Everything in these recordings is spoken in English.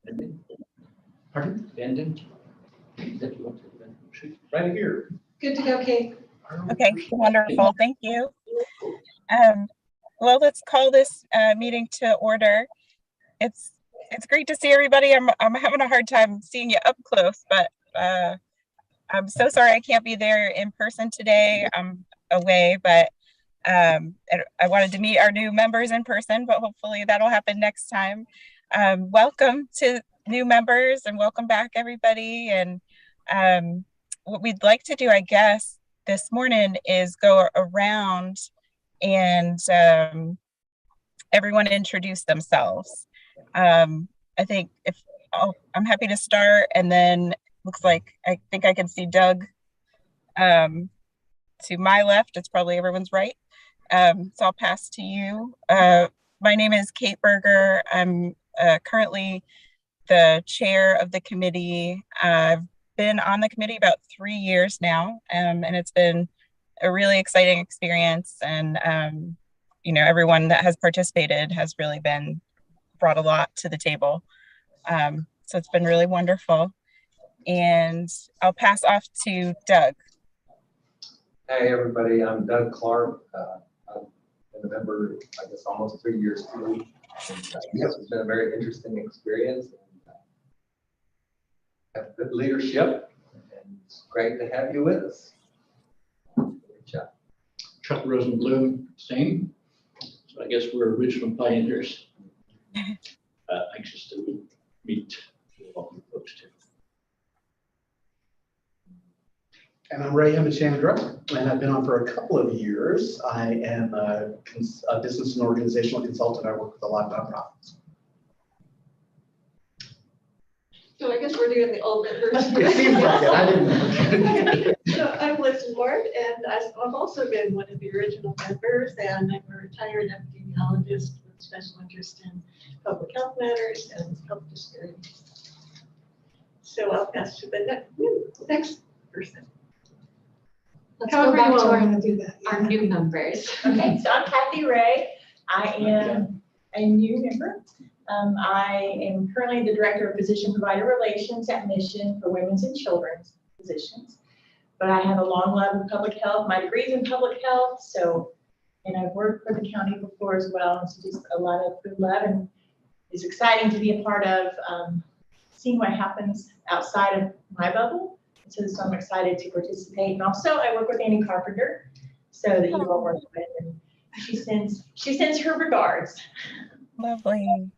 Bending? Pardon? Bending? Is that you want to shoot right here? Good to go, Kate. Okay, wonderful. Thank you. Well, let's call this meeting to order. It's great to see everybody. I'm having a hard time seeing you up close, but I'm so sorry I can't be there in person today. I'm away, but I wanted to meet our new members in person, but hopefully that'll happen next time. Welcome to new members and welcome back, everybody. And what we'd like to do, I guess, this morning is go around and everyone introduce themselves. I think I'm happy to start, and then looks like I think I can see Doug to my left. It's probably everyone's right. So I'll pass to you. My name is Kate Berger. I'm currently the chair of the committee. I've been on the committee about 3 years now, and it's been a really exciting experience. And you know, everyone that has participated has really brought a lot to the table. So it's been really wonderful. And I'll pass off to Doug. Hey everybody, I'm Doug Clark. I've been a member, I guess, almost 3 years too. And, yes, it's been a very interesting experience. Have good leadership, and it's great to have you with us. Good job. Chuck Rosenblum, same. So I guess we're original pioneers. Anxious to meet all you folks too. And I'm Ray Hemachandra, and I've been on for a couple of years. I am a business and organizational consultant. I work with a lot of nonprofits. So I guess we're doing the old members. It seems like it. I didn't know. So I'm Liz Ward, and I've also been one of the original members, and I'm a retired epidemiologist with special interest in public health matters and health disparities. So I'll pass to the next person. Let's However go back you to all our, want to do that. our new members. Okay, so I'm Kathy Ray. I am a new member. I am currently the Director of Physician Provider Relations at Mission for Women's and Children's Physicians. But I have a long love of public health. My degree's in public health, and I've worked for the county before as well. And so just a lot of good love, and it's exciting to be a part of seeing what happens outside of my bubble. So I'm excited to participate. And also I work with Annie Carpenter, so that you all work with, and she sends her regards. Lovely.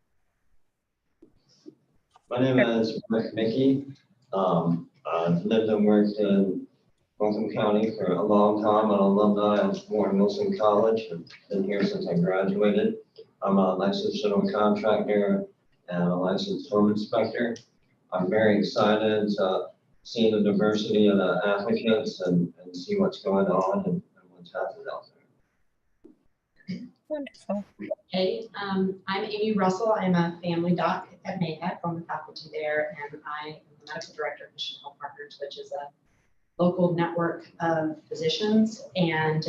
My name is Rick Mickey. I've lived and worked in Wilson County for a long time. I'm an alumni. I was born in Wilson College and been here since I graduated. I'm a licensed general contractor and a licensed home inspector. I'm very excited to see the diversity of the applicants and see what's going on and what's happening out there. Wonderful. Hey, I'm Amy Russell. I'm a family doc at Mayhead from the faculty there, and I am the medical director of Mission Health Partners, which is a local network of physicians. And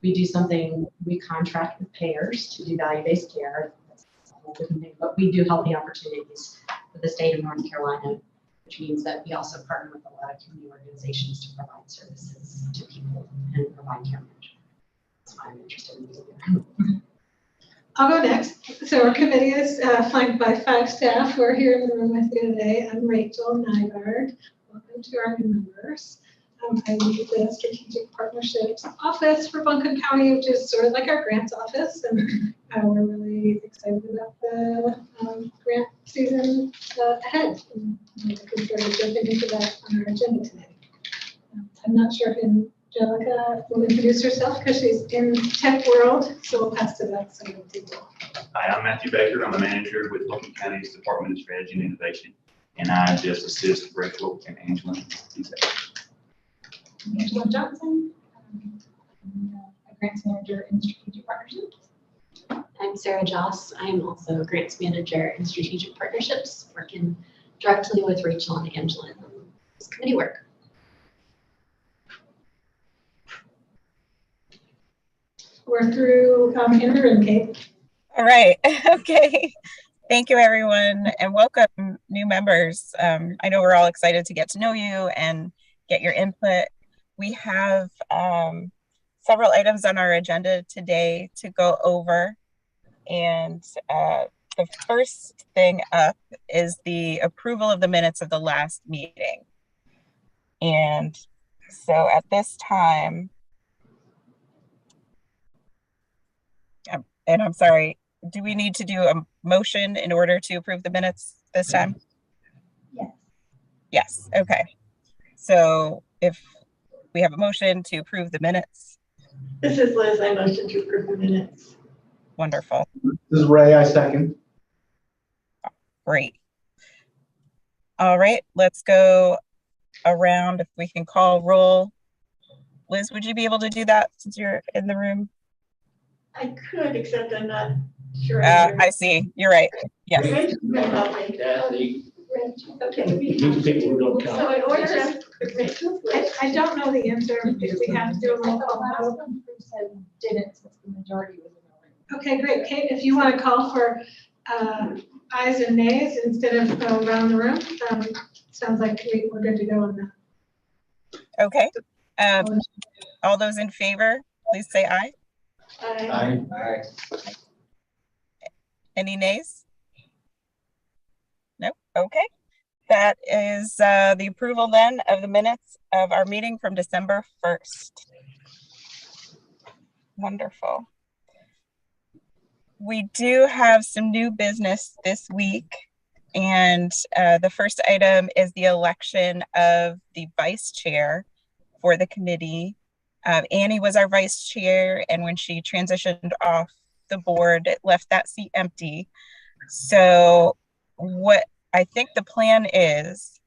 we do something, we contract with payers to do value-based care. That's a whole different thing, but we do healthy opportunities for the state of North Carolina, which means that we also partner with a lot of community organizations to provide services to people and provide care management. That's why I'm interested in being here. I'll go next. So our committee is flanked by 5 staff who are here in the room with you today. I'm Rachel Nygaard. Welcome to our new members. I lead the Strategic Partnerships Office for Buncombe County, which is sort of like our grants office, and we're really excited about the grant season ahead. And I'm looking forward to jumping into that on our agenda today. I'm not sure if Angelica will introduce herself because she's in tech world, so we'll pass to that side of the table. Hi, I'm Matthew Baker. I'm a manager with Buncombe County's Department of Strategy and Innovation, and I just assist Rachel and Angela. Angela Johnson, a grants manager in strategic partnerships. I'm Sarah Joss. I am also a grants manager in strategic partnerships, working directly with Rachel and Angela in this committee work. We're through Andrew and Kate. All right. Okay. Thank you, everyone, and welcome new members. I know we're all excited to get to know you and get your input. We have several items on our agenda today to go over. And the first thing up is the approval of the minutes of the last meeting. And so at this time, and I'm sorry, do we need to do a motion in order to approve the minutes this time? Yes. Yes, okay. So if we have a motion to approve the minutes. This is Liz, I motion to approve the minutes. Wonderful, This is Ray, I second. great. All right, let's go around if we can call roll. Liz, would you be able to do that since you're in the room? I could, except I'm not sure. I see, you're right, yes. Kathy, Okay. these people don't So count. in order, I don't know the answer if we have to do a roll call vote. Didn't, since the majority was in the room. Okay, great. Kate, if you want to call for ayes and nays instead of around the room, sounds like we're good to go on that. Okay, all those in favor, please say aye. Aye. All right. Any nays? No, okay. That is the approval then of the minutes of our meeting from December 1st. Wonderful. We do have some new business this week, and the first item is the election of the vice chair for the committee. Annie was our vice chair, and when she transitioned off the board, it left that seat empty. So what I think the plan is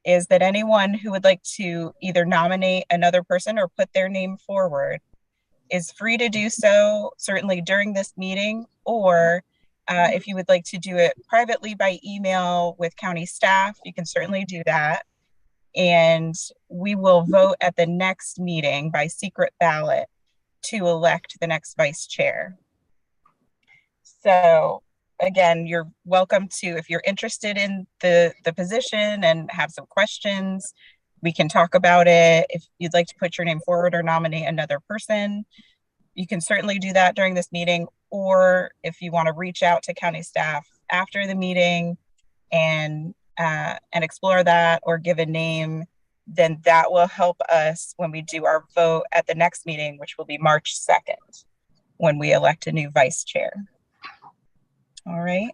that anyone who would like to either nominate another person or put their name forward is free to do so, certainly during this meeting, or if you would like to do it privately by email with county staff, you can certainly do that. And we will vote at the next meeting by secret ballot to elect the next vice chair. So again, you're welcome to, if you're interested in the position and have some questions, we can talk about it. If you'd like to put your name forward or nominate another person, you can certainly do that during this meeting. Or if you want to reach out to county staff after the meeting and explore that or give a name, then that will help us when we do our vote at the next meeting, which will be March 2nd, when we elect a new vice chair. All right.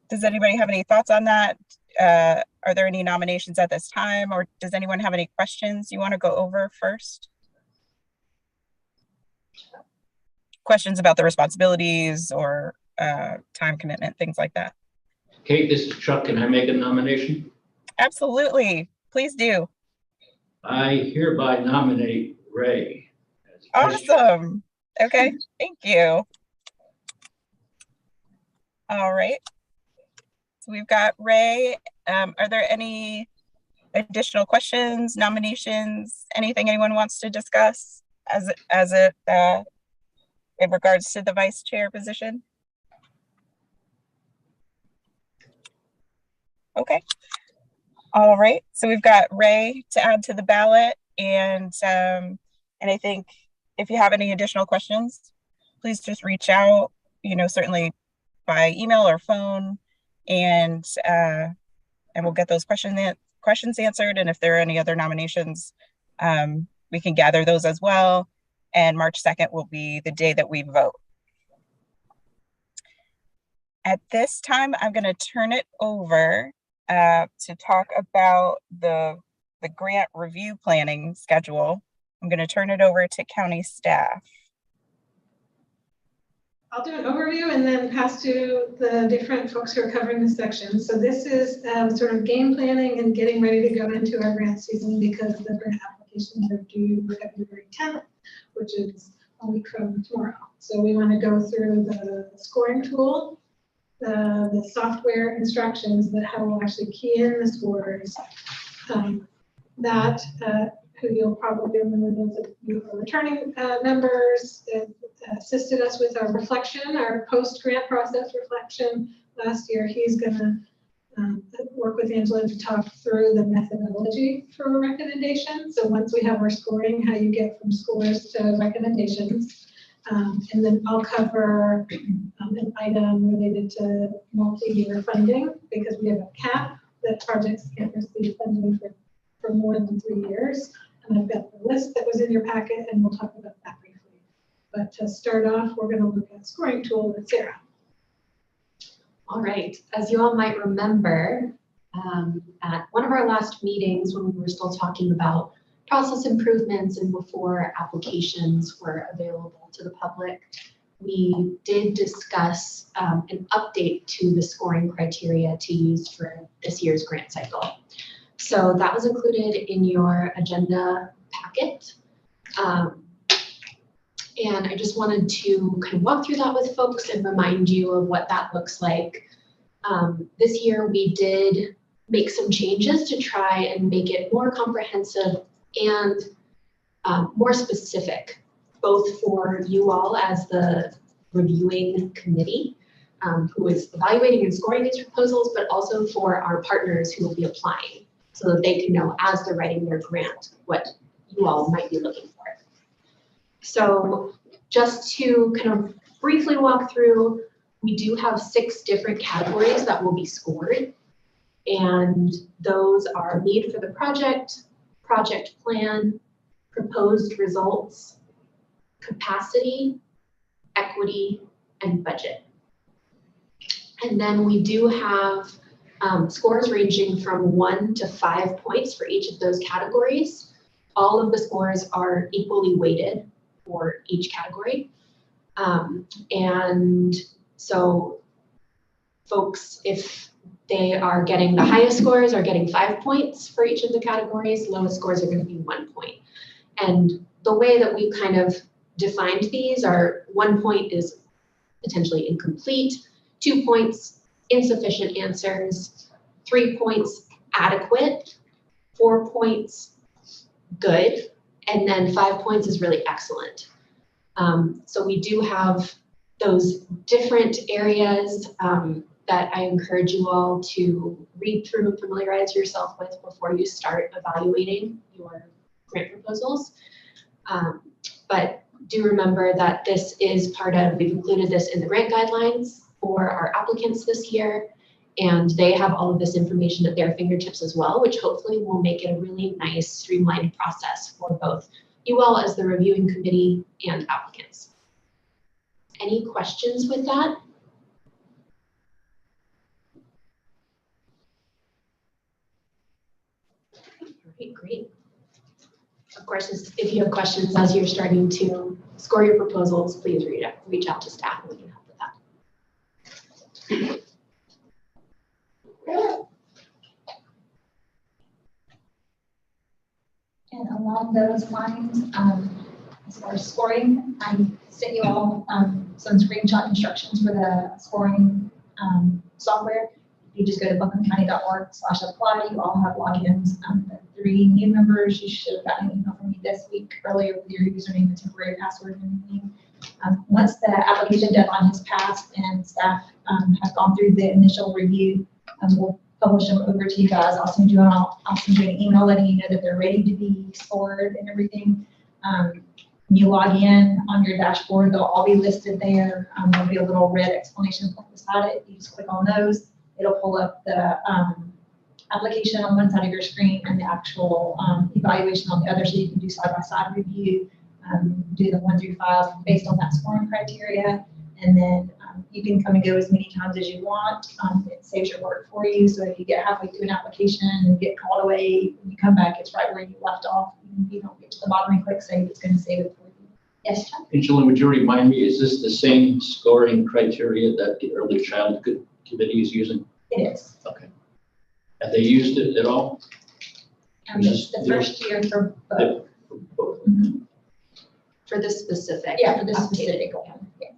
Does anybody have any thoughts on that? Are there any nominations at this time, or does anyone have any questions you want to go over first? Questions about the responsibilities or time commitment, things like that. Kate, this is Chuck. Can I make a nomination? Absolutely. Please do. I hereby nominate Ray. as vice chair. Awesome. Okay. Thank you. All right. So we've got Ray. Are there any additional questions, nominations, anything anyone wants to discuss as it in regards to the vice chair position? Okay. All right. So we've got Ray to add to the ballot, and I think if you have any additional questions, please just reach out. You know, certainly by email or phone, and we'll get those questions answered. And if there are any other nominations, we can gather those as well. And March 2nd will be the day that we vote. At this time, I'm going to turn it over to talk about the grant review planning schedule. I'm going to turn it over to county staff. I'll do an overview and then pass to the different folks who are covering the section. So this is sort of game planning and getting ready to go into our grant season, because the grant applications are due February 10th, which is a week from tomorrow. So we want to go through the scoring tool, the software instructions that will actually key in the scores, that who you'll probably remember, those of you who are returning members, assisted us with our reflection, our post-grant process reflection last year. He's gonna work with Angela to talk through the methodology for recommendation. So once we have our scoring, how you get from scores to recommendations. And then I'll cover an item related to multi-year funding, because we have a cap that projects can't receive funding for more than 3 years. And I've got the list that was in your packet, and we'll talk about that briefly. But to start off, we're going to look at scoring tool with Sarah. All right, as you all might remember, at one of our last meetings when we were still talking about process improvements and before applications were available to the public, we did discuss an update to the scoring criteria to use for this year's grant cycle. So that was included in your agenda packet. And I just wanted to kind of walk through that with folks and remind you of what that looks like. This year we did make some changes to try and make it more comprehensive and more specific, both for you all as the reviewing committee who is evaluating and scoring these proposals, but also for our partners who will be applying, so that they can know as they're writing their grant what you all might be looking for. So just to kind of briefly walk through, we do have 6 different categories that will be scored. And those are need for the project, project plan, proposed results, capacity, equity, and budget. And then we do have scores ranging from 1 to 5 points for each of those categories. All of the scores are equally weighted for each category. And so folks, if they are getting the highest scores, are getting 5 points for each of the categories, lowest scores are going to be 1 point. And the way that we kind of defined these are 1 point is potentially incomplete, 2 points, insufficient answers, 3 points, adequate, 4 points, good, and then 5 points is really excellent. So we do have those different areas that I encourage you all to read through and familiarize yourself with before you start evaluating your grant proposals. But do remember that this is part of, we've included this in the grant guidelines for our applicants this year, and they have all of this information at their fingertips as well, which hopefully will make it a really nice streamlined process for both you all as the reviewing committee and applicants. Any questions with that? All right, great. Of course, if you have questions as you're starting to score your proposals, please reach out to staff and we can help with that. And along those lines, as far as scoring, I sent you all some screenshot instructions for the scoring software. You just go to buncombecounty.org/apply. You all have logins. The 3 new members, you should have gotten an email from me this week earlier with your username and temporary password and everything. Once the application deadline has passed and staff have gone through the initial review, we'll publish them over to you guys. I'll send you an email letting you know that they're ready to be scored and everything. When you log in on your dashboard, they'll all be listed there. There'll be a little red exclamation point beside it. You just click on those. It'll pull up the application on one side of your screen and the actual evaluation on the other, so you can do side-by-side review, do the 1 through 5 based on that scoring criteria. And then you can come and go as many times as you want. It saves your work for you. So if you get halfway through an application and get called away, when you come back, it's right where you left off. Even if you don't get to the bottom and click save, it's going to save it for you. Yes, John? Angela, would you remind me, is this the same scoring criteria that the early childhood committee is using? It is. Okay. Have they used it at all? The first year for both. Mm-hmm. For this specific. Yeah, for this update. specific one. Yeah.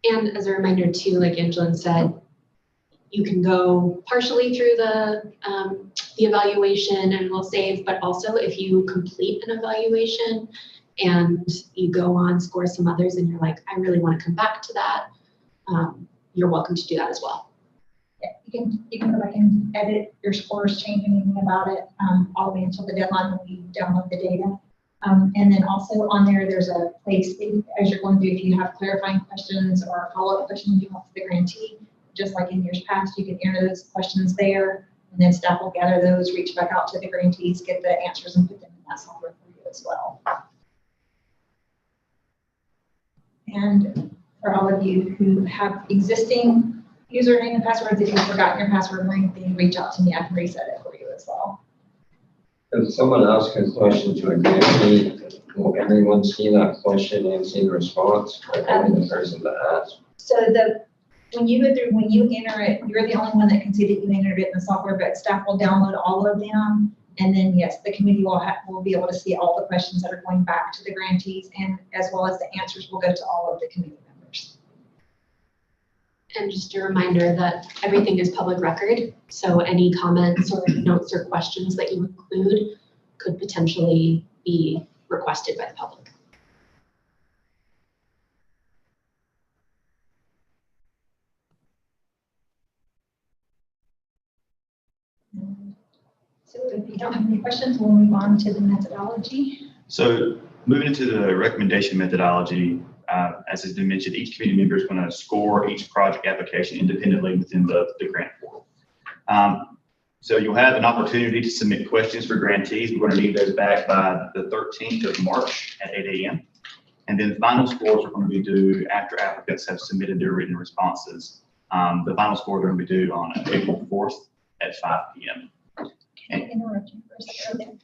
And as a reminder too, like Angela said, you can go partially through the the evaluation and will save, but also if you complete an evaluation and you go on, score some others, and you're like, I really want to come back to that, you're welcome to do that as well. Yeah, you can go back and edit your scores, change anything about it, all the way until the deadline when you download the data. And then also on there, there's a place as you're going through, if you have clarifying questions or follow-up questions you want for the grantee, just like in years past, you can enter those questions there, and then staff will gather those, reach back out to the grantees, get the answers, and put them in that software for you as well. And for all of you who have existing username and passwords, if you've forgotten your password or anything, reach out to me. I can reset it for you as well. If someone asks a question to a grantee, will everyone see that question and see the response, or only the person that asked? So when you go through, when you enter it, you're the only one that can see that you entered it in the software, but staff will download all of them. And then yes, the committee will be able to see all the questions that are going back to the grantees, and as well as the answers will go to all of the committee members. And just a reminder that everything is public record, so any comments or notes or questions that you include could potentially be requested by the public. So if you don't have any questions, we'll move on to the methodology. So moving into the recommendation methodology, as has been mentioned, each committee member is going to score each project application independently within the grant portal. So you'll have an opportunity to submit questions for grantees. We're going to need those back by the 13th of March at 8 a.m. And then final scores are going to be due after applicants have submitted their written responses. The final scores are going to be due on April 4th at 5 p.m. Can I interrupt you for a second?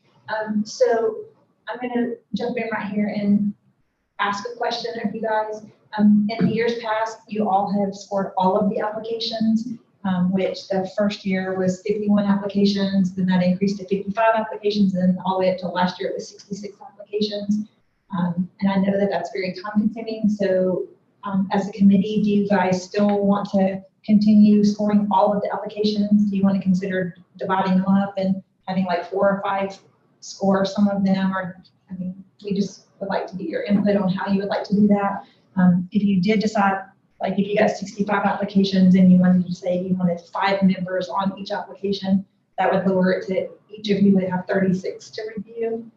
So I'm going to jump in right here and ask a question of you guys. In the years past, you all have scored all of the applications, which the first year was 51 applications, then that increased to 55 applications, and all the way up to last year it was 66 applications. And I know that that's very time consuming. So as a committee, do you guys still want to continue scoring all of the applications? Do you want to consider dividing them up and having like 4 or 5 score some of them? Or, I mean, we just would like to get your input on how you would like to do that. If you did decide, like if you got 65 applications and you wanted to say you wanted 5 members on each application, that would lower it to each of you would have 36 to review.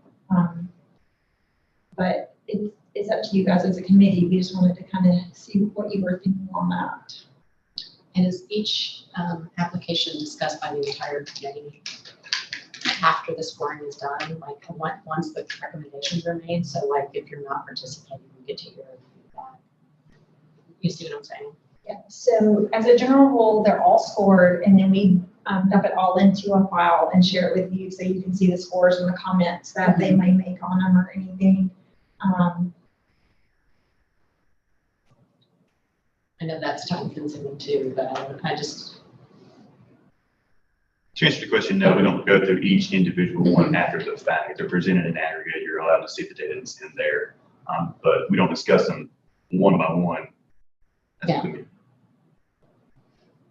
But it's up to you guys as a committee. We just wanted to kind of see what you were thinking on that. And is each application discussed by the entire committee after the scoring is done, like once the recommendations are made? So like if you're not participating, you get to hear feedback. You see what I'm saying? Yeah, so as a general rule, they're all scored, and then we dump it all into a file and share it with you so you can see the scores and the comments that they may make on them or anything. I know that's time consuming too, but I just. To answer the question, no, we don't go through each individual one after the fact. If they're presented in aggregate, you're allowed to see the data that's in there, but we don't discuss them one by one. Yeah.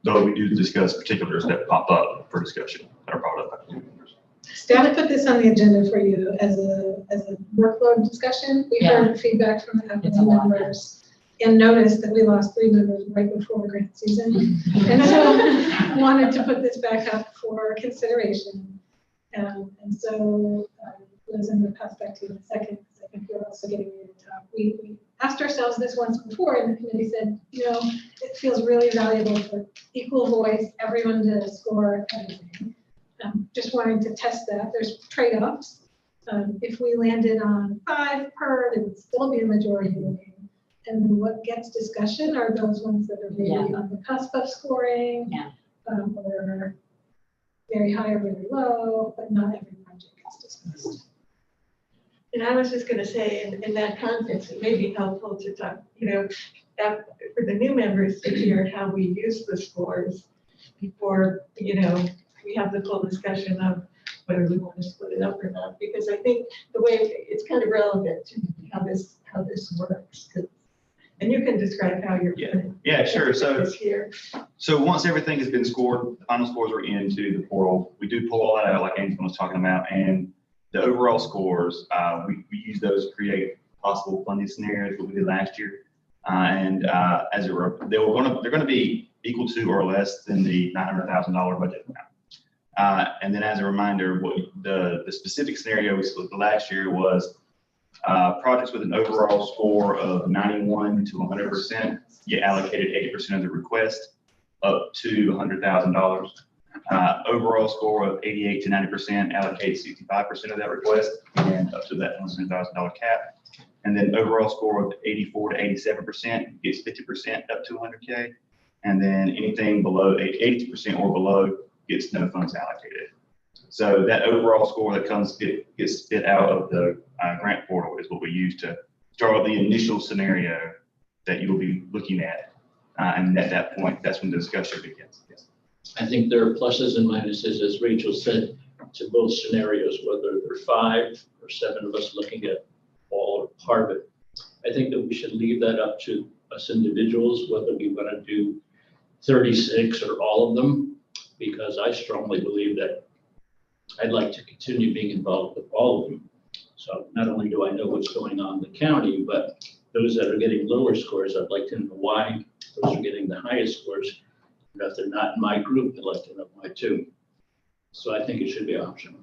Though we do discuss particulars that pop up for discussion that are brought up by committee members. Staff put this on the agenda for you as a workload discussion. We heard feedback from the faculty members and noticed that we lost 3 members right before grant season. And so wanted to put this back up for consideration. And so Liz, I'm going to pass back to you in a second, because I think you're also getting ready to talk. We asked ourselves this once before, and the committee said, you know, it feels really valuable for equal voice, everyone to score everything. Just wanting to test that. There's trade-offs. If we landed on 5 per, it would still be a majority voting. And what gets discussion are those ones that are maybe on the cusp of scoring, or very high or very low, but not every project gets discussed. And I was just going to say, in that context, it may be helpful to talk, you know, for the new members to hear how we use the scores before, you know, we have the full discussion of whether we want to split it up or not. Because I think the way it's kind of relevant to how this works. And you can describe how you're Yeah, sure. So So once everything has been scored, the final scores are into the portal. We do pull all that out like Angela was talking about, and the overall scores, we use those to create possible funding scenarios, what we did last year. As it were, they're going to be equal to or less than the $900,000 budget amount. And then as a reminder, what the specific scenario we selected last year was projects with an overall score of 91 to 100% get allocated 80% of the request, up to $100,000. Overall score of 88 to 90% allocates 65% of that request and up to that $100,000 cap. And then overall score of 84 to 87% gets 50% up to 100K. And then anything below 80% or below gets no funds allocated. So that overall score that gets spit out of the grant portal is what we use to draw the initial scenario that you will be looking at. And at that point, that's when the discussion begins. Yes. I think there are pluses and minuses, as Rachel said, to both scenarios, whether there are 5 or 7 of us looking at all or part of it. I think that we should leave that up to us individuals, whether we want to do 36 or all of them, because I strongly believe that I'd like to continue being involved with all of them. So not only do I know what's going on in the county, but those that are getting lower scores, I'd like to know why. Those are getting the highest scores. And if they're not in my group, I'd like to know why too. So I think it should be optional.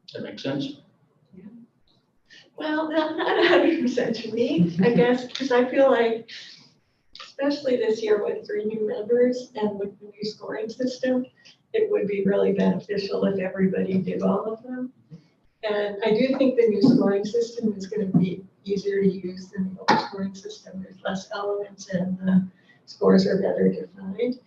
Does that make sense? Well, not 100% to me, I guess, because I feel like, especially this year with 3 new members and with the new scoring system, it would be really beneficial if everybody did all of them. And I do think the new scoring system is going to be easier to use than the old scoring system. There's less elements and the scores are better defined.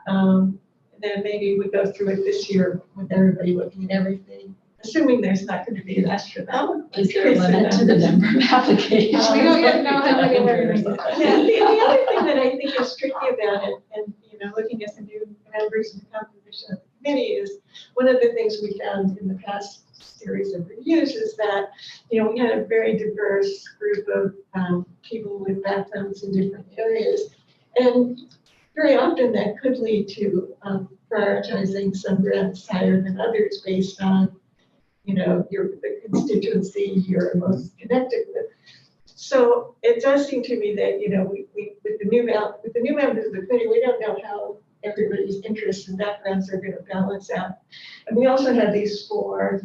Then maybe we go through it this year with everybody looking at everything, assuming there's not going to be an astronomical. Is there a limit to the number of applications? We don't yet know how many we're going to get. Yeah, the other thing that I think is tricky about it, and looking at the new members and the composition of the committee, is one of the things we found in the past series of reviews is that we had a very diverse group of people with backgrounds in different areas, and very often that could lead to prioritizing some grants higher than others based on the constituency you're most connected with. So it does seem to me that, we with the new members of the committee, we don't know how everybody's interests and backgrounds are going to balance out. And we also have these 4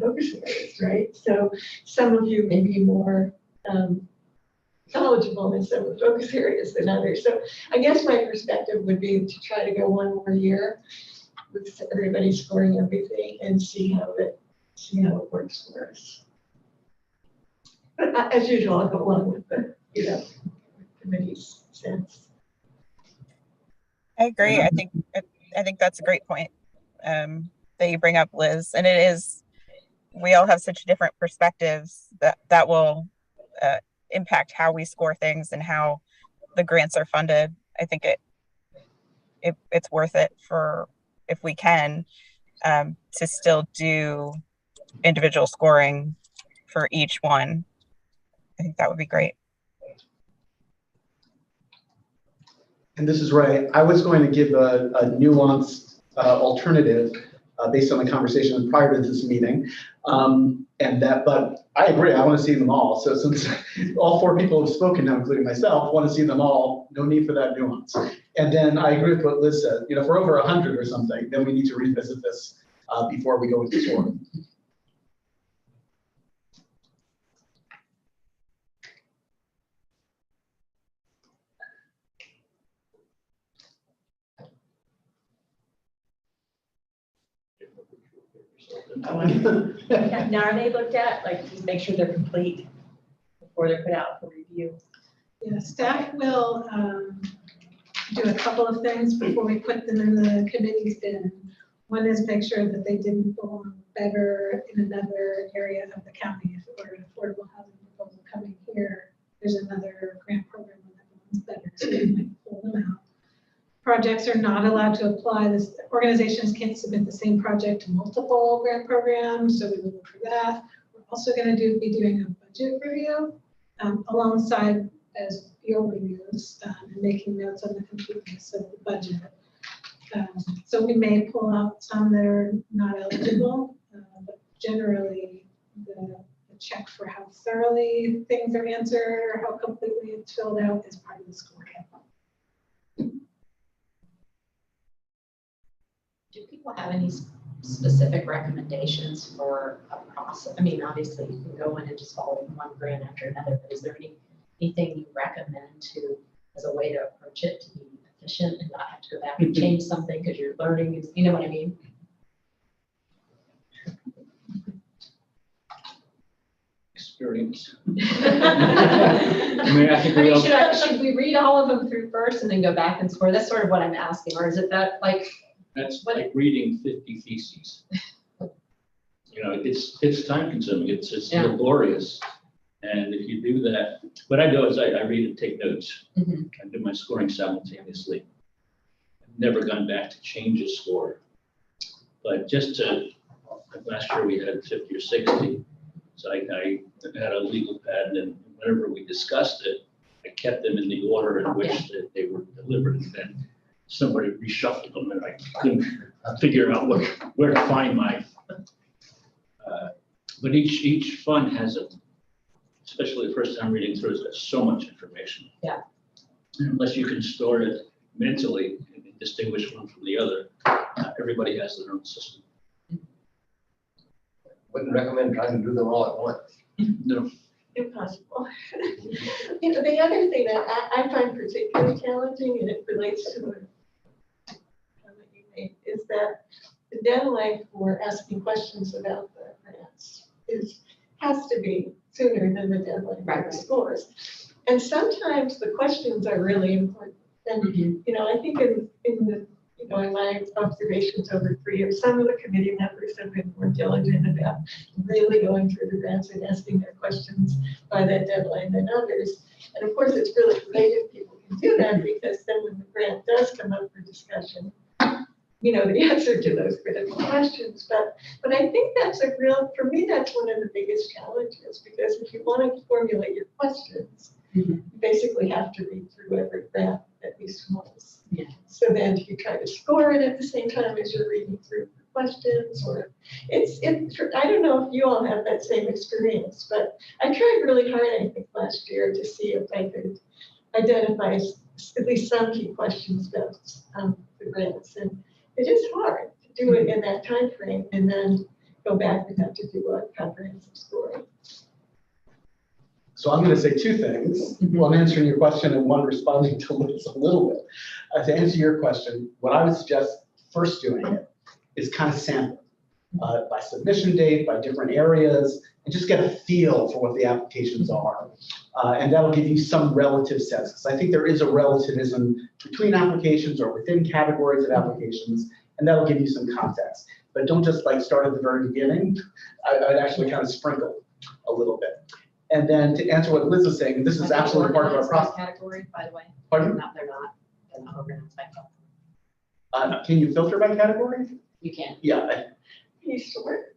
focus areas, right? So some of you may be more knowledgeable in some of the focus areas than others. So I guess my perspective would be to try to go 1 more year with everybody scoring everything and see how it works for us. But as usual, I'll go along with the committee's sense. I agree. I think that's a great point that you bring up, Liz. And it is, we all have such different perspectives that will impact how we score things and how the grants are funded. I think it's worth it for, if we can, to still do individual scoring for each one. I think that would be great. And this is Ray. I was going to give a nuanced alternative based on the conversation prior to this meeting. But I agree, I want to see them all. So since all 4 people have spoken now, including myself, want to see them all, no need for that nuance. And then I agree with what Liz said. If we're over 100 or something, then we need to revisit this before we go into scoring. Now, are they looked at, like, to make sure they're complete before they're put out for review? Yeah, staff will do a couple of things before we put them in the committee's bin. One is make sure that they didn't perform better in another area of the county. If it were an affordable housing proposal coming here, there's another grant program that one's better, so we might pull them out. Projects are not allowed to apply. Organizations can't submit the same project to multiple grant programs, so we will look for that. We're also going to be doing a budget review alongside as your reviews, and making notes on the completeness of the budget. So we may pull out some that are not eligible, but generally the check for how thoroughly things are answered or how completely it's filled out is part of the score. Do people have any specific recommendations for a process? I mean, obviously you can go in and just follow one grant after another, but is there anything you recommend as a way to approach it to be efficient and not have to go back and change something because you're learning, you know what I mean? Experience. I mean, I think we all. Should we read all of them through first and then go back and score? That's sort of what I'm asking, or is it that like? That's like reading 50 theses. You know, it's time consuming, it's Yeah. laborious. And if you do that, what I do is I read and take notes. Mhm. I do my scoring simultaneously. I've never gone back to change a score. But last year we had 50 or 60. So I had a legal pad, and whenever we discussed it, I kept them in the order in which they were delivered. And then somebody reshuffled them, and I couldn't figure out where to find my. But each fund has especially the first time reading through, it's got so much information. Yeah. Unless you can store it mentally and distinguish one from the other, everybody has their own system. Wouldn't recommend trying to do them all at once. No. Impossible. You know, the other thing that I find particularly challenging, and it relates to the comment you made, is that the deadline for asking questions about the grants has to be sooner than the deadline for the scores. And sometimes the questions are really important. And, you know, I think in my observations over 3 years, some of the committee members have been more diligent about really going through the grants and asking their questions by that deadline than others. And of course, it's really great if people can do that, because then when the grant does come up for discussion, you know the answer to those critical questions. But I think that's for me, that's one of the biggest challenges, because if you want to formulate your questions, you basically have to read through every grant at least once. Yeah. So then you try to score it at the same time as you're reading through the questions, or I don't know if you all have that same experience, but I tried really hard, I think, last year to see if I could identify at least some key questions about the grants. And it is hard to do it in that time frame and then go back and have to do a comprehensive scoring. So I'm going to say 2 things. One, answering your question, and one, responding to Liz a little bit. To answer your question, what I would suggest first doing it is kind of sample by submission date, by different areas, and just get a feel for what the applications are. And that'll give you some relative sense, because I think there is a relativism between applications or within categories of applications, and that'll give you some context. But don't just start at the very beginning. I'd actually kind of sprinkle a little bit. And then to answer what Liz is saying, this is absolutely part of our process. Category, by the way. Pardon? No, they're not organized by category. Can you filter by category? You can. Yeah. You sure?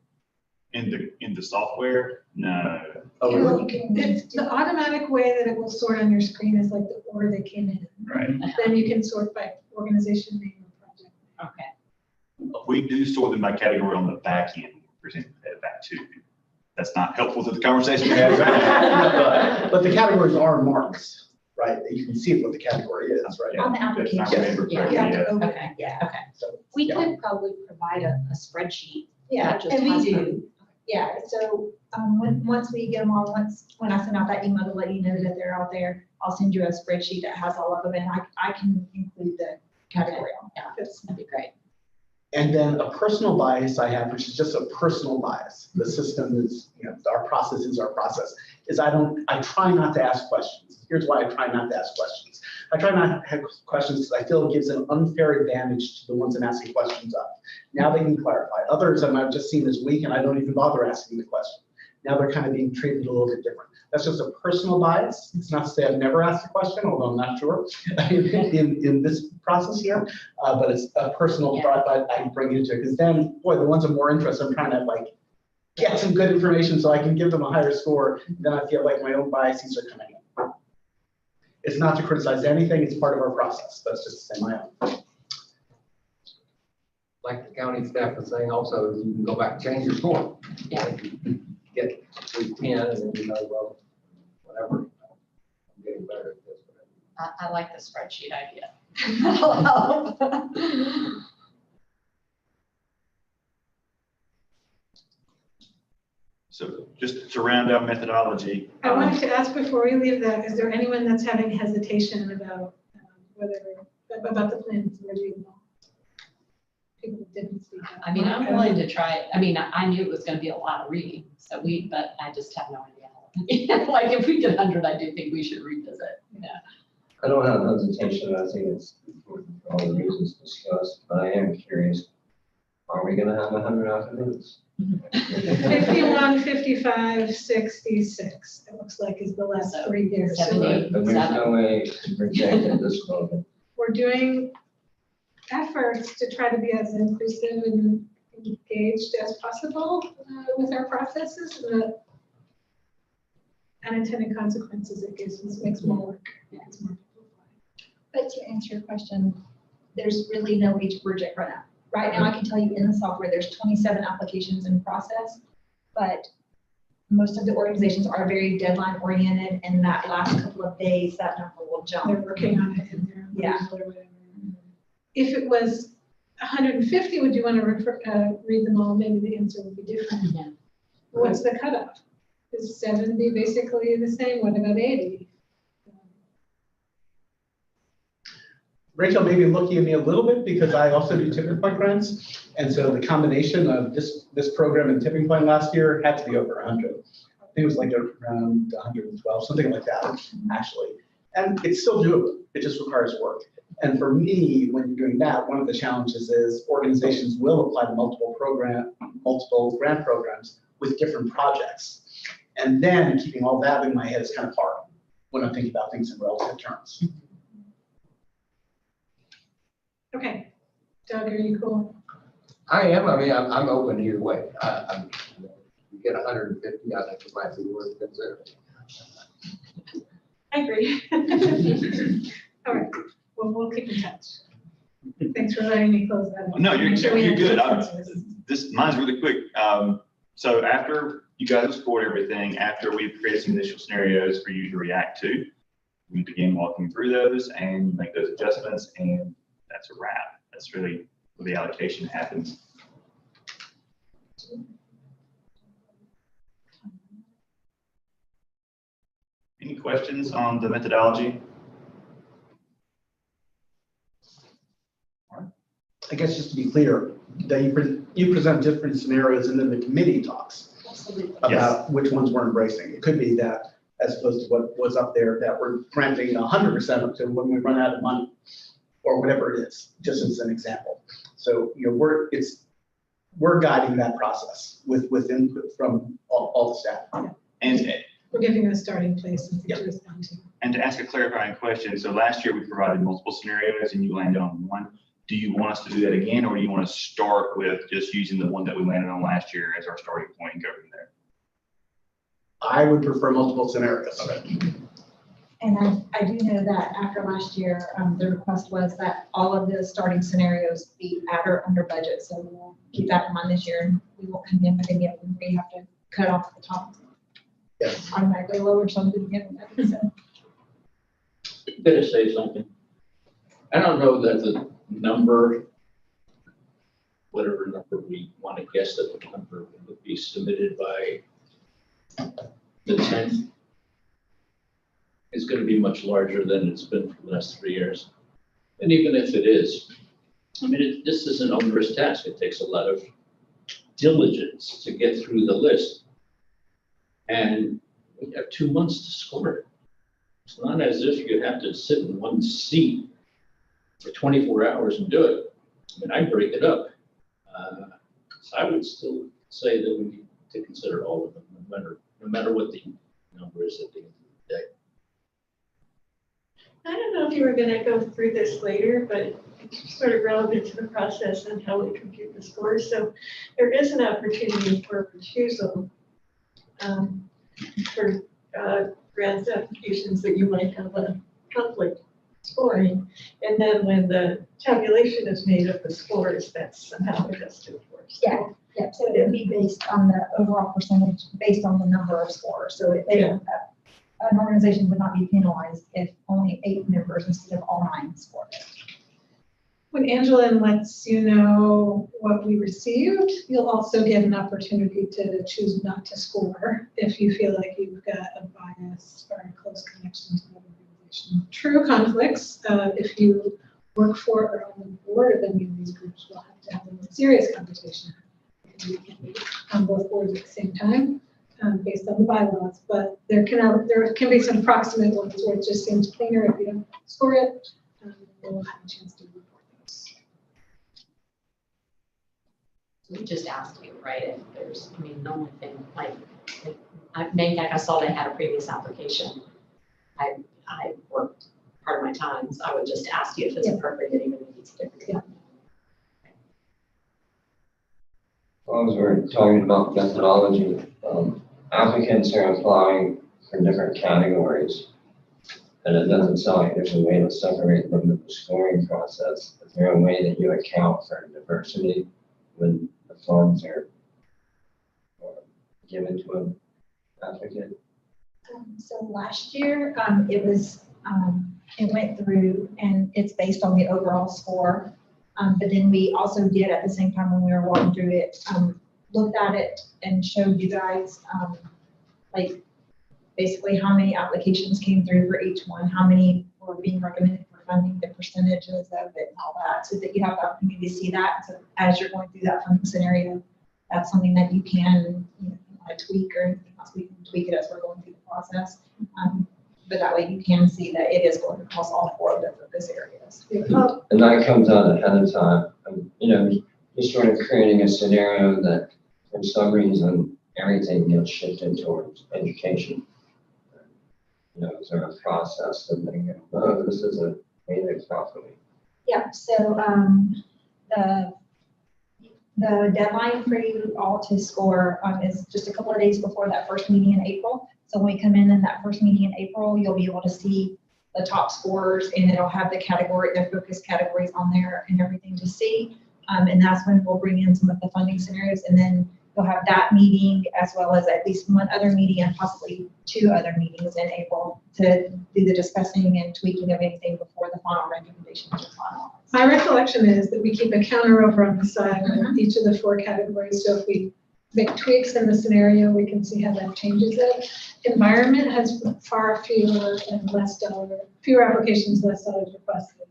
In the software, no. Oh, really? It's the automatic way that it will sort on your screen is like the order they came in. Right. Then you can sort by organization name or project. Okay. We do sort them by category on the back end, present that too. That's not helpful to the conversation we have right now. But the categories are marked, right? You can see what the category is, right? On the If I application. remember Yeah. correctly, Okay, yeah, okay. So, We yeah. could probably provide a spreadsheet. Yeah, that just and we has do. them. Yeah, so once we get them all, when I send out that email to let you know that they're out there, I'll send you a spreadsheet that has all of them, and I can include the category on. Yeah, that'd be great. And then a personal bias I have, which is just a personal bias. The system is, our process is our process, is I try not to ask questions. Here's why I try not to ask questions. I try not to have questions because I feel it gives an unfair advantage to the ones I'm asking questions of. Now they can clarify. Others I've just seen this week and I don't even bother asking the question. Now they're kind of being treated a little bit different. That's just a personal bias. It's not to say I've never asked a question, although I'm not sure in this process here, but it's a personal thought that I bring into it. Because then, boy, the ones I'm more interested, I'm trying to get some good information so I can give them a higher score. Then I feel like my own biases are coming in. It's not to criticize anything, it's part of our process. That's just to say my own. Like the county staff was saying also, you can go back and change your score. Yeah. Get to 10 and then you know, well, whatever. I'm getting better at this. I like the spreadsheet idea. That'll help. So just to round out methodology. I wanted to ask before we leave that, is there anyone that's having hesitation about about the plans we're doing? People that didn't speak up. I mean, I'm willing to try it. I mean, I knew it was gonna be a lot of reading, but I just have no idea. Like, if we did 100, I do think we should revisit, yeah. I don't have hesitation. I think it's important for all the reasons discussed, but I am curious. Are we gonna have 100 applicants? 51, 55, 66, it looks like is the last So, 3 years. 70. But there's no way to project at this moment. We're doing efforts to try to be as inclusive and engaged as possible with our processes, and the unintended consequences it gives us makes more work. Makes more people apply. But to answer your question, there's really no way to project right now. Right now, I can tell you in the software, there's 27 applications in process, but most of the organizations are very deadline oriented, and that last couple of days, that number will They're jump. working on it in their Yeah. or whatever. If it was 150, would you want to read them all? Maybe the answer would be different. Yeah. What's the cutoff? Is 70 basically the same? What about 80? Rachel may be looking at me a little bit because I also do tipping point grants. And so the combination of this program and tipping point last year had to be over 100. I think it was like around 112, something like that, actually. And it's still doable. It just requires work. And for me, when you're doing that, one of the challenges is organizations will apply to multiple grant programs with different projects. And then keeping all that in my head is kind of hard when I'm thinking about things in relative terms. Okay. Doug, are you cool? I am. I mean, I'm open either way. You get 150, I think it might be worth considering. I agree. All right. Well, we'll keep in touch. Thanks for letting me close that. No, Make sure we you're have good. consensus. Mine's really quick. So after you guys have scored everything, after we've created some initial scenarios for you to react to, we begin walking through those and make those adjustments, and that's a wrap. That's really where the allocation happens. Any questions on the methodology? I guess just to be clear, that you present different scenarios and then the committee talks Absolutely. about which ones we're embracing. It could be that, as opposed to what was up there, that we're granting 100% up to when we run out of money, or whatever it is, just as an example. So, you know, we're guiding that process with input from all the staff. And We're giving you a starting place and Yeah. to respond to. And to ask a clarifying question, so last year we provided multiple scenarios and you landed on one. Do you want us to do that again, or do you want to start with just using the one that we landed on last year as our starting point and go from there? I would prefer multiple scenarios. And I do know that after last year, the request was that all of the starting scenarios be at or under budget. So we'll keep that in mind this year, and we won't come in with any of them where you have to cut off the top. Yes. Automatically lower something. So. Could I say something? I don't know that the number, whatever number we want to guess that the number would be submitted by the 10th is going to be much larger than it's been for the last 3 years. And even if it is, I mean, this is an onerous task. It takes a lot of diligence to get through the list. And we have 2 months to score it. It's not as if you have to sit in one seat for 24 hours and do it. I mean, I break it up. So I would still say that we need to consider all of them, no matter what the number is at the end of the day. I don't know if you were gonna go through this later, but it's sort of relevant to the process and how we compute the scores. So there is an opportunity for refusal for grant applications that you might have a conflict scoring. And then when the tabulation is made of the scores, that's somehow adjusted for. Yeah. Yeah, so it would be based on the overall percentage, based on the number of scores. So an organization would not be penalized if only 8 members instead of all 9 scored. When Angela lets you know what we received, you'll also get an opportunity to choose not to score if you feel like you've got a bias or a close connection to the organization. True conflicts, if you work for or on the board of any of these groups, will have to have a more serious conversation. You can be on both boards at the same time, based on the bylaws, but there can be some proximate ones where it just seems cleaner if you don't score it. We'll have a chance to report those. We just asked you, right, if there's, I mean, the only thing, like I saw they had a previous application. I worked part of my time, so I would just ask you if it's appropriate, even if it's different. Yeah. As long as we're talking about methodology, applicants are applying for different categories. And it doesn't sound like there's a way to separate them in the scoring process. Is there a way that you account for diversity when the funds are given to an applicant? So last year, it went through and it's based on the overall score. But then we also did at the same time when we were walking through it, looked at it and showed you guys like basically how many applications came through for each one, how many were being recommended for funding, the percentages of it and all that, so that you have the opportunity to see that. So as you're going through that funding scenario, that's something that you can tweak or anything else, we can tweak it as we're going through the process. But that way you can see that it is going across all 4 of the focus areas. And that comes out ahead of time. Just sort of creating a scenario that for some reason everything gets shifted towards education. Is there a process that they go, oh, this isn't made properly? Yeah, so the deadline for you all to score is just a couple of days before that first meeting in April. So when we come in that first meeting in April, you'll be able to see the top scorers and it'll have the focus categories on there and everything to see. And that's when we'll bring in some of the funding scenarios, and then you'll have that meeting as well as at least one other meeting and possibly 2 other meetings in April to do the discussing and tweaking of anything before the final recommendations are finalized. My recollection is that we keep a counter over on the side with each of the 4 categories. So if we make tweaks in the scenario, we can see how that changes it. Environment has far fewer applications, less dollars requested.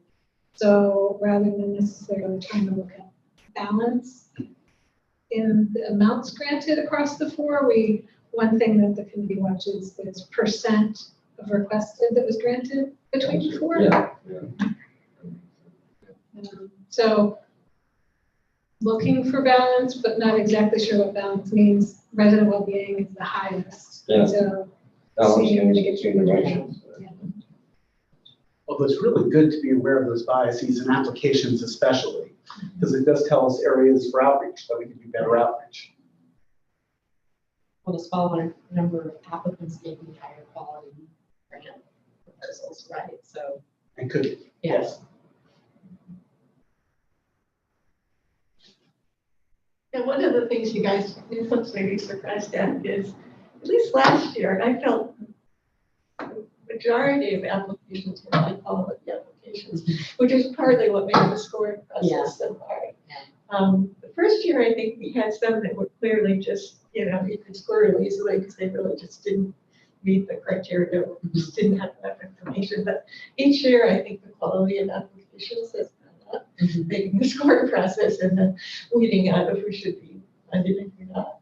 So rather than necessarily trying to look at balance in the amounts granted across the 4, one thing that the committee watches is percent of requested that was granted between the 4. Yeah. So looking for balance, but not exactly sure what balance means. Resident well-being is the highest. Yeah. So Balance seeing means to get you consideration. Although it's really good to be aware of those biases in applications especially, because it does tell us areas for outreach that we can do better outreach. Well, the smaller number of applicants may be higher quality grant proposals, right? So. And could, Yes. And one of the things you guys may be surprised at is, at least last year, I felt the majority of applications were high quality applications, which is partly what made the scoring process so hard. The first year, I think we had some that were clearly just, you could score really easily because they really just didn't meet the criteria, just didn't have enough information. But each year, I think the quality of applications has gone up, making the scoring process and the weeding out of who should be funded and who not.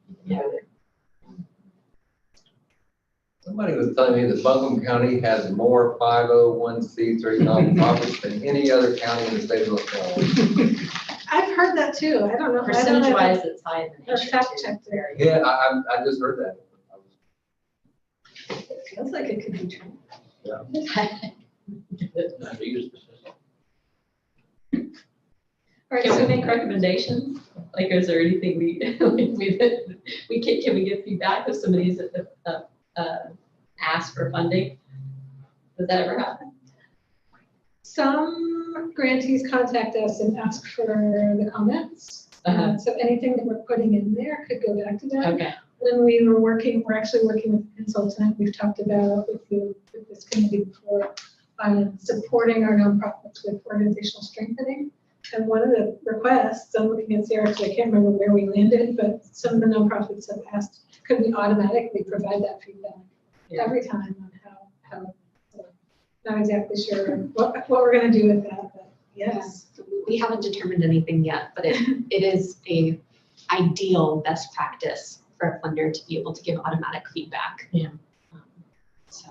Somebody was telling me that Buncombe County has more 501c3 nonprofits than any other county in the state of Oklahoma. I've heard that too. I don't know. Percentage-wise, it's high in the nation. Fact check there. Yeah, I just heard that. It feels like it could be true. Not to use this. All right, Can we so make recommendations? Like, is there anything can we give feedback if somebody's asked for funding? Does that ever happen? Some grantees contact us and ask for the comments. So anything that we're putting in there could go back to them. Okay. When we're actually working with a consultant, we've talked about with this committee before, supporting our nonprofits with organizational strengthening. And one of the requests, I'm looking at Sarah, so I can't remember where we landed, but some of the nonprofits have asked, could we automatically provide that feedback every time on how so not exactly sure what we're gonna do with that, but yes. We haven't determined anything yet, but it is a ideal best practice for a funder to be able to give automatic feedback. Yeah. So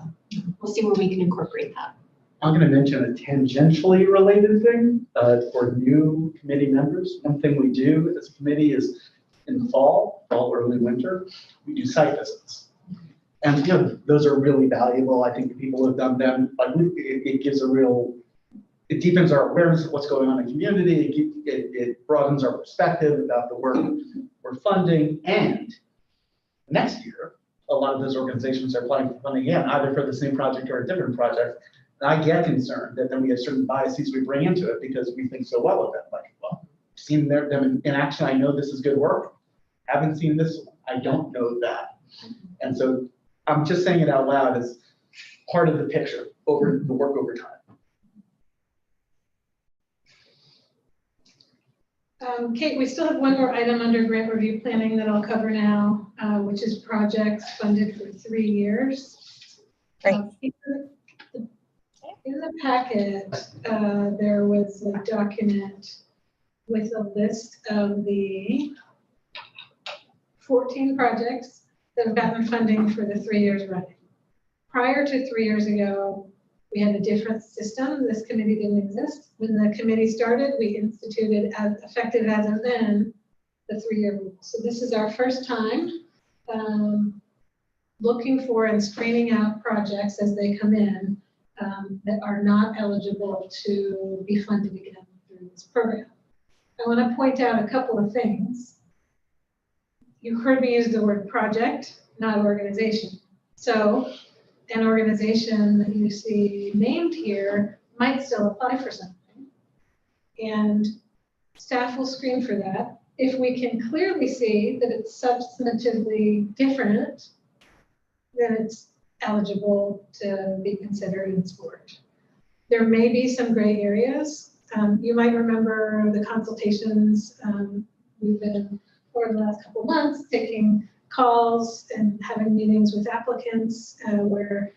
we'll see where we can incorporate that. I'm going to mention a tangentially related thing for new committee members. One thing we do as a committee is in the fall, early winter, we do site visits. And those are really valuable. I think the people who have done them, it gives it deepens our awareness of what's going on in the community. It broadens our perspective about the work we're funding. And next year, a lot of those organizations are applying for funding again, either for the same project or a different project. And I get concerned that then we have certain biases we bring into it because we think so well of it. Like, well, seen them in action, I know this is good work. Haven't seen this, I don't know that. And so I'm just saying it out loud as part of the picture over the work over time. Kate, we still have one more item under grant review planning that I'll cover now, which is projects funded for 3 years. Great. In the packet, there was a document with a list of the 14 projects that have gotten funding for the 3 years running. Prior to 3 years ago, we had a different system. This committee didn't exist. When the committee started, we instituted, as effective as of then, the 3-year rule. So this is our first time looking for and screening out projects as they come in that are not eligible to be funded again through this program. I want to point out a couple of things. You heard me use the word project, not organization. So an organization that you see named here might still apply for something. And staff will screen for that. If we can clearly see that it's substantively different, then it's eligible to be considered and scored. There may be some gray areas. You might remember the consultations. We've been, over the last couple of months, taking calls and having meetings with applicants where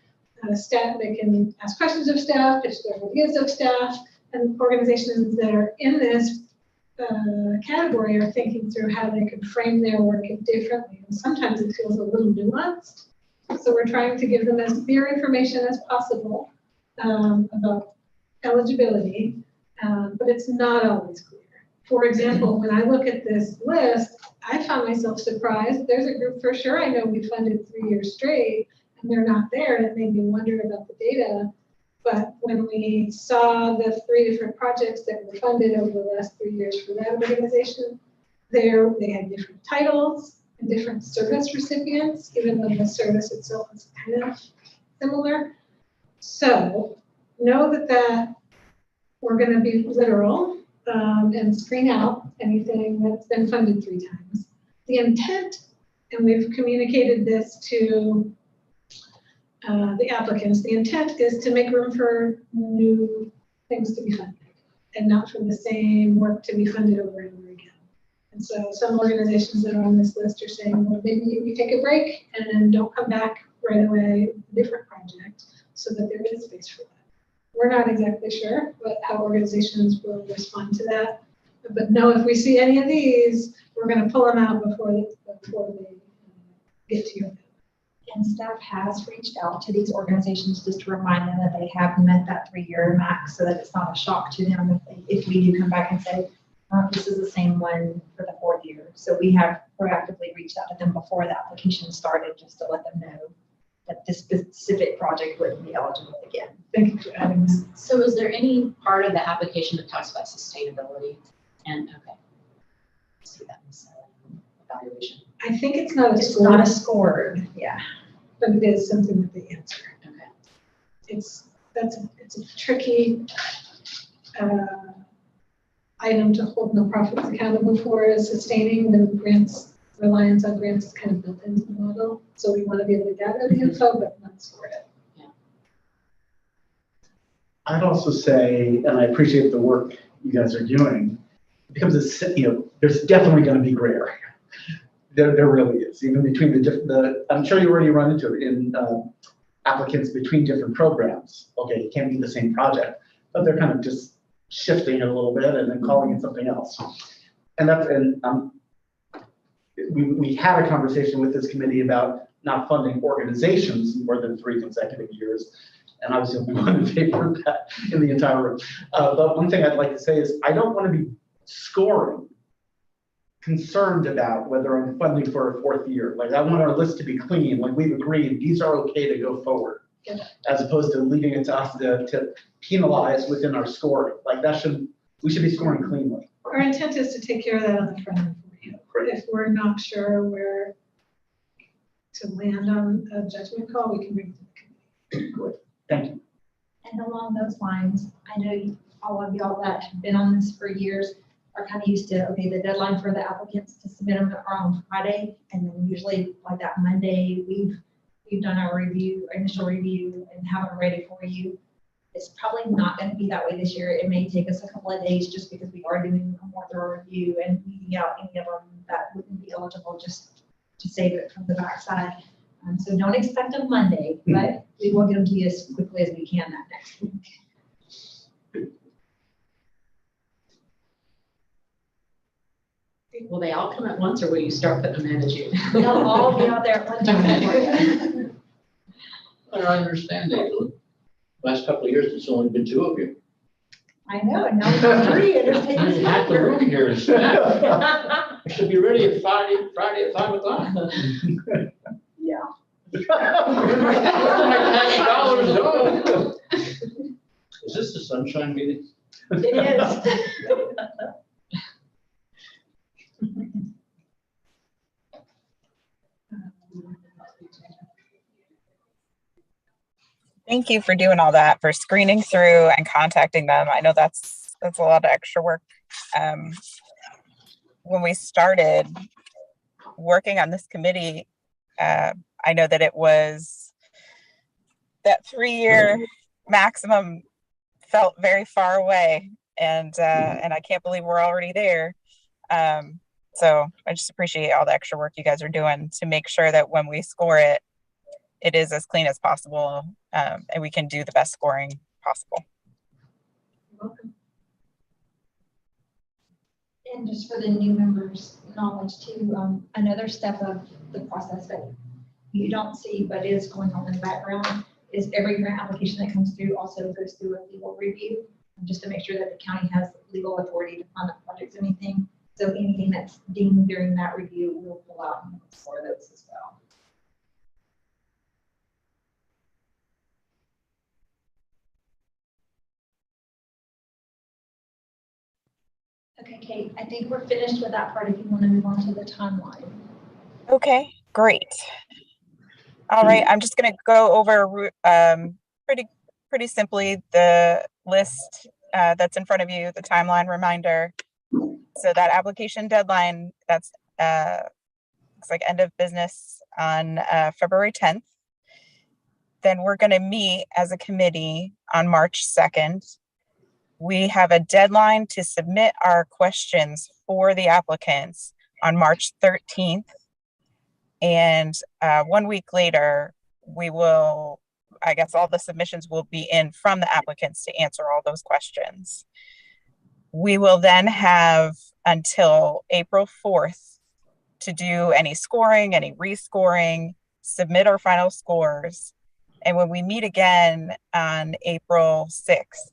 staff, they can ask questions of staff, pitch their ideas of staff, and organizations that are in this category are thinking through how they could frame their work differently. And sometimes it feels a little nuanced. So we're trying to give them as clear information as possible about eligibility, but it's not always clear. For example, when I look at this list, I found myself surprised. There's a group for sure I know we funded 3 years straight, and they're not there, and it made me wonder about the data. But when we saw the 3 different projects that were funded over the last 3 years for that organization, they had different titles and different service recipients, even though the service itself is kind of similar. So know that we're going to be literal and screen out anything that's been funded 3 times. The intent, and we've communicated this to the applicants, the intent is to make room for new things to be funded and not for the same work to be funded over and over again. And so some organizations that are on this list are saying, well, maybe you take a break and don't come back right away with a different project so that there is space for that. We're not exactly sure how organizations will respond to that. But no, if we see any of these, we're going to pull them out before they get to you. And staff has reached out to these organizations just to remind them that they have met that 3-year max so that it's not a shock to them if we do come back and say, this is the same one for the 4th year. So we have proactively reached out to them before the application started just to let them know that this specific project wouldn't be eligible again. Thank you for adding that. So is there any part of the application that talks about sustainability? And okay, see that in the evaluation. I think it's not It's not a scored, yeah. but it is something that they answer. Okay. It's a tricky item to hold nonprofits accountable for is sustaining the grants, reliance on grants is kind of built into the model. So we want to be able to gather the info, but not store it. I'd also say, and I appreciate the work you guys are doing, it becomes there's definitely going to be gray area. There really is, even between I'm sure you already run into it in applicants between different programs. Okay, it can't be the same project, but they're kind of just shifting it a little bit and then calling it something else. We had a conversation with this committee about not funding organizations more than 3 consecutive years. And I was the only one in favor of that in the entire room. But one thing I'd like to say is I don't want to be concerned about whether I'm funding for a 4th year. Like I want our list to be clean, like we've agreed, these are okay to go forward. Yeah. As opposed to leaving it to us to penalize within our scoring. Like we should be scoring cleanly. Our intent is to take care of that on the front end for you. Great. If we're not sure where to land on a judgment call, we can bring it to the committee. Great. Thank you. And along those lines, I know all of y'all that have been on this for years are kind of used to, okay, the deadline for the applicants to submit them are on Friday. And then usually like that Monday, we've done our initial review and have them ready for you. It's probably not going to be that way this year. It may take us a couple of days just because we are doing a more thorough review and weeding out any of them that wouldn't be eligible just to save it from the backside. So don't expect a Monday, but we will get them to you as quickly as we can that next week. Will they all come at once or will you start putting them in as you? They'll all be out there at one time. I don't understand it. Last couple of years, it's only been 2 of you. I know, and now we've got 3 and it's taking us Half the room longer. here is staffed. We should be ready at Friday at 5 o'clock. Yeah. My tax dollars going. Is this the sunshine meeting? It is. Thank you for doing all that, for screening through and contacting them. I know that's a lot of extra work. When we started working on this committee, I know that it was that 3-year maximum felt very far away, and I can't believe we're already there. So I just appreciate all the extra work you guys are doing to make sure that when we score it, it is as clean as possible, and we can do the best scoring possible. Welcome. And just for the new members' knowledge too, another step of the process that you don't see but is going on in the background is every grant application that comes through also goes through a legal review, just to make sure that the county has legal authority to fund the projects, anything. So anything that's deemed during that review, we'll pull out and score those as well. Okay, Kate, I think we're finished with that part if you want to move on to the timeline. Okay, great. All right, I'm just going to go over pretty simply the list that's in front of you, the timeline reminder. So that application deadline, that's looks like end of business on February 10th. Then we're going to meet as a committee on March 2nd. We have a deadline to submit our questions for the applicants on March 13th. And 1 week later, we will, I guess all the submissions will be in from the applicants to answer all those questions. We will then have until April 4th to do any scoring, any rescoring, submit our final scores. And when we meet again on April 6th,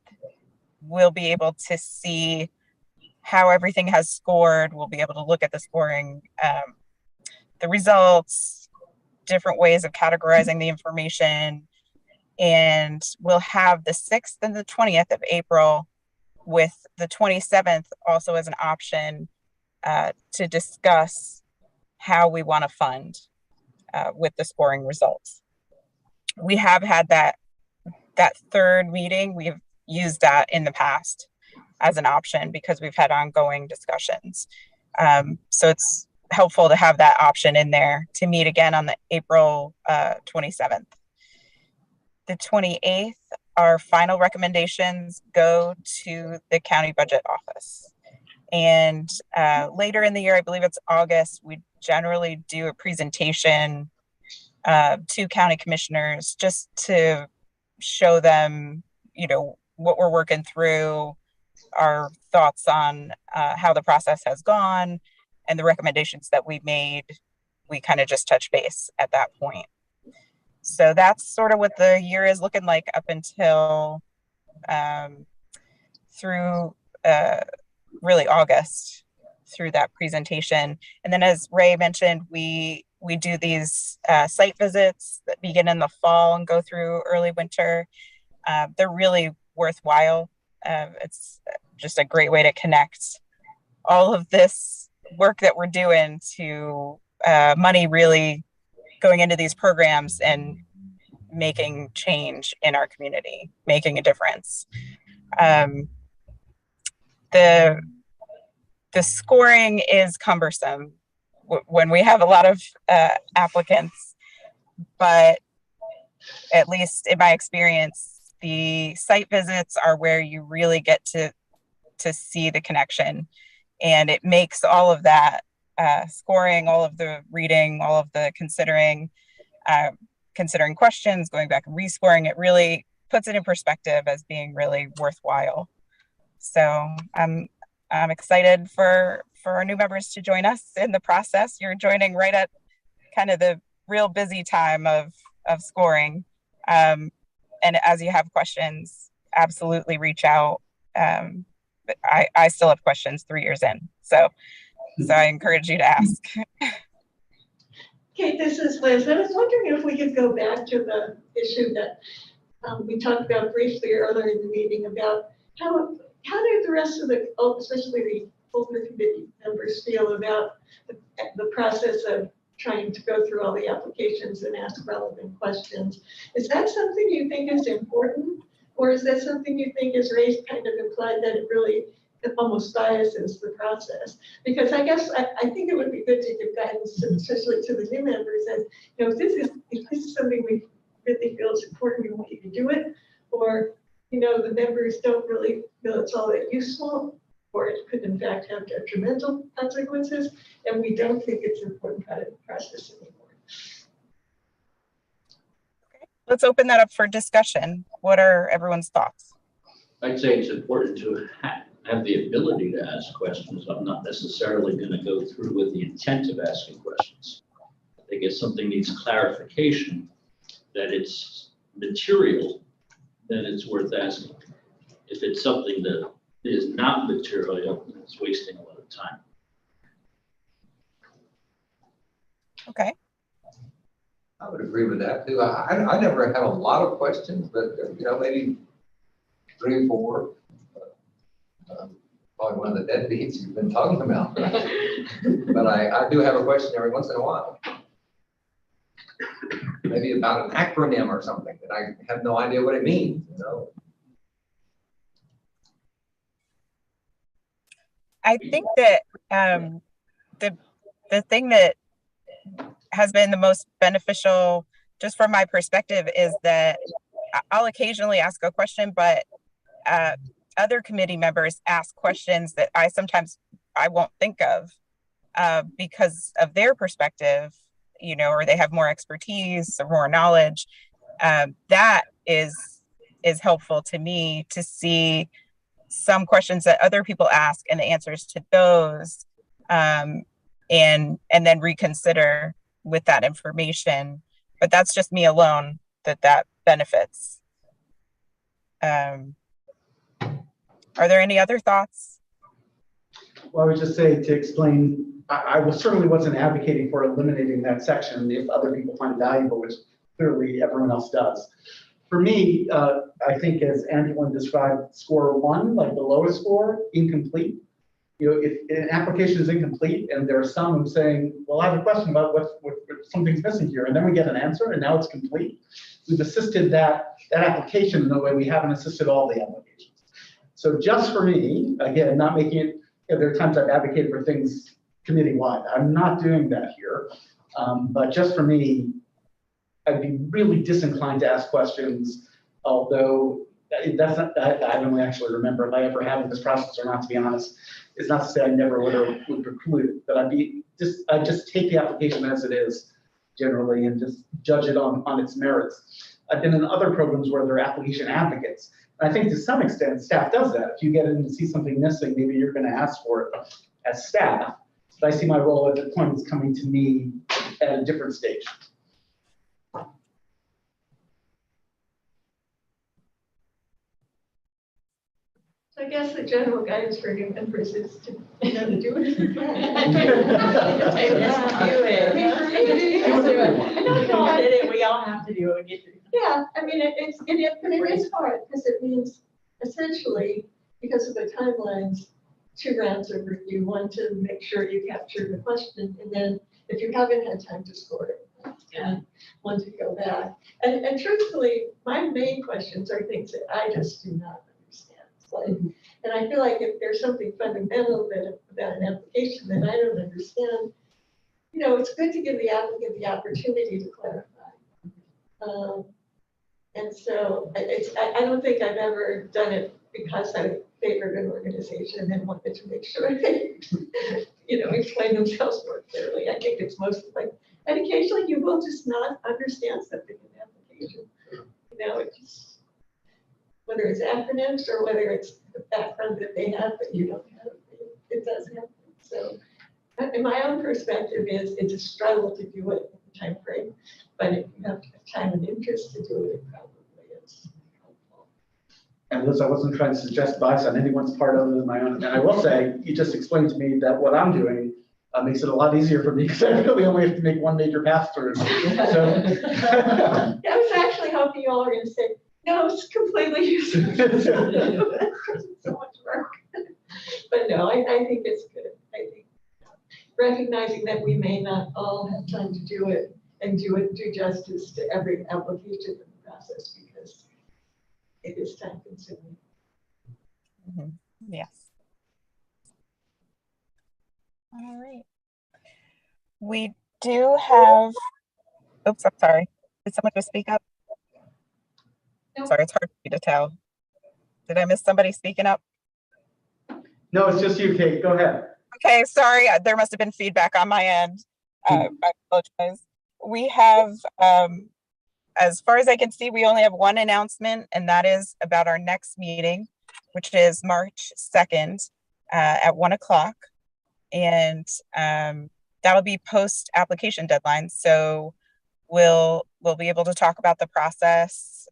we'll be able to see how everything has scored. We'll be able to look at the scoring, the results, different ways of categorizing the information. And we'll have the 6th and the 20th of April, with the 27th also as an option to discuss how we want to fund with the scoring results. We have had that third meeting. We've used that in the past. as an option because we've had ongoing discussions. So it's helpful to have that option in there to meet again on the April 27th. The 28th, our final recommendations go to the county budget office. And later in the year, I believe it's August, we generally do a presentation to county commissioners just to show them, you know, what we're working through, our thoughts on how the process has gone, and the recommendations that we made. We kind of just touch base at that point. So that's sort of what the year is looking like up until through really August, through that presentation. And then as Ray mentioned, we do these site visits that begin in the fall and go through early winter. They're really worthwhile. It's just a great way to connect all of this work that we're doing to money really going into these programs and making change in our community, making a difference. The scoring is cumbersome when we have a lot of applicants, but at least in my experience, the site visits are where you really get to see the connection, and it makes all of that scoring, all of the reading, all of the considering questions, going back and rescoring, it really puts it in perspective as being really worthwhile. So I'm excited for our new members to join us in the process. You're joining right at kind of the real busy time of scoring. And as you have questions, absolutely reach out. But I still have questions 3 years in. So I encourage you to ask. Kate, this is Liz. I was wondering if we could go back to the issue that we talked about briefly earlier in the meeting about how do the rest of the, especially the older committee members, feel about the process of trying to go through all the applications and ask relevant questions. Is that something you think is important? Or is that something you think is raised kind of implied that it almost biases the process? Because I guess I think it would be good to give guidance, especially to the new members, that, you know, if this is something we really feel is important, we want you to do it, or, you know, the members don't really feel it's all that useful, or it could in fact have detrimental consequences, and we don't think it's an important part of the process anymore. Okay, let's open that up for discussion. What are everyone's thoughts? I'd say it's important to have the ability to ask questions. I'm not necessarily going to go through with the intent of asking questions. I think if something needs clarification, that it's material, then it's worth asking. If it's something that is not material, it's wasting a lot of time. Okay. I would agree with that too. I never had a lot of questions, but you know, maybe 3 or 4. Probably one of the deadbeats you've been talking about. But I do have a question every once in a while. Maybe about an acronym or something that I have no idea what it means, you know. I think that the thing that has been the most beneficial, just from my perspective, is that I'll occasionally ask a question, but other committee members ask questions that I won't think of because of their perspective, you know, or they have more expertise or more knowledge. That is helpful to me to see some questions that other people ask and the answers to those, and then reconsider with that information. But that's just me alone that benefits. Are there any other thoughts? Well, I would just say to explain, I certainly wasn't advocating for eliminating that section if other people find it valuable, which clearly everyone else does. For me, I think as Angela described, score 1, like the lowest score, incomplete. You know, if an application is incomplete and there are some who saying, well, I have a question about what something's missing here, and then we get an answer and now it's complete. We've assisted that application in a way we haven't assisted all the applications. So just for me, again, not making it, there are times I've advocated for things committee-wide. I'm not doing that here. But just for me, I'd be really disinclined to ask questions, although that's not, I don't actually remember if I ever have in this process or not, to be honest. It's not to say I never would preclude it, but I'd just take the application as it is generally and just judge it on its merits. I've been in other programs where there are application advocates. And I think to some extent, staff does that. If you get in and see something missing, maybe you're going to ask for it as staff. But I see my role at the point is coming to me at a different stage. So I guess the general guidance for new members is to, do it. Yeah. Do it. I know you all did it, we all have to do it. Yeah, I mean, but it is hard because it means essentially, because of the timelines, 2 rounds of review, one to make sure you capture the question, and then if you haven't had time to score it, and one to go back. And truthfully, my main questions are things that I just do not understand. Like, and I feel like if there's something fundamental about an application that I don't understand, it's good to give the applicant the opportunity to clarify. And so I don't think I've ever done it because I favored an organization and wanted to make sure they, explain themselves more clearly. I think it's mostly like, and occasionally you will just not understand something in the application. It just, whether it's acronyms or whether it's the background that they have that you don't have, it does happen. So, in my own perspective, it's a struggle to do it in the time frame, but if you have time and interest to do it probably is helpful. And Liz, I wasn't trying to suggest bias on anyone's part other than my own. And I will say, you just explained to me that what I'm doing makes it a lot easier for me because I really only have to make one major pass through. So. I was actually hoping you all were going to say, no, it's completely useless. So much work. But no, I think it's good. I think recognizing that we may not all have time to do it and do justice to every application in the process because it is time consuming. Mm-hmm. Yes. All right. We do have, oops, I'm sorry. Did someone just speak up? No. Sorry, it's hard for me to tell. Did I miss somebody speaking up? No, it's just you, Kate. Go ahead. Okay, sorry. There must have been feedback on my end. I apologize. We have, as far as I can see, we only have one announcement, and that is about our next meeting, which is March 2nd at 1 o'clock. And that'll be post application deadline. So we'll be able to talk about the process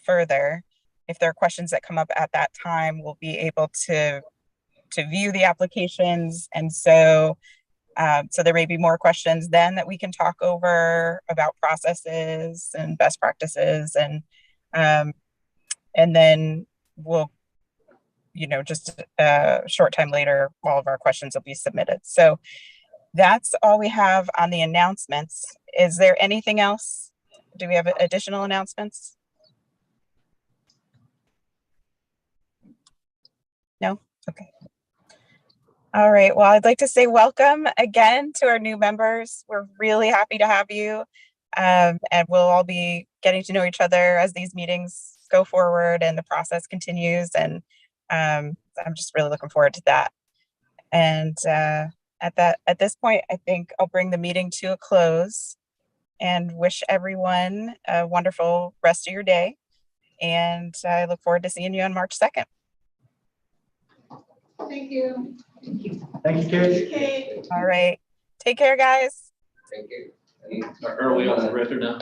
further. If there are questions that come up at that time, we'll be able to view the applications. And so there may be more questions then that we can talk over about processes and best practices. And then we'll, just a short time later, all of our questions will be submitted. So that's all we have on the announcements. Is there anything else? Do we have additional announcements? No? Okay. All right. Well, I'd like to say welcome again to our new members. We're really happy to have you. And we'll all be getting to know each other as these meetings go forward and the process continues. And I'm just really looking forward to that. And at this point, I think I'll bring the meeting to a close and wish everyone a wonderful rest of your day. And I look forward to seeing you on March 2nd. Thank you. Thank you, Kate. Okay. All right. Take care, guys. Thank you. Are we on the record now?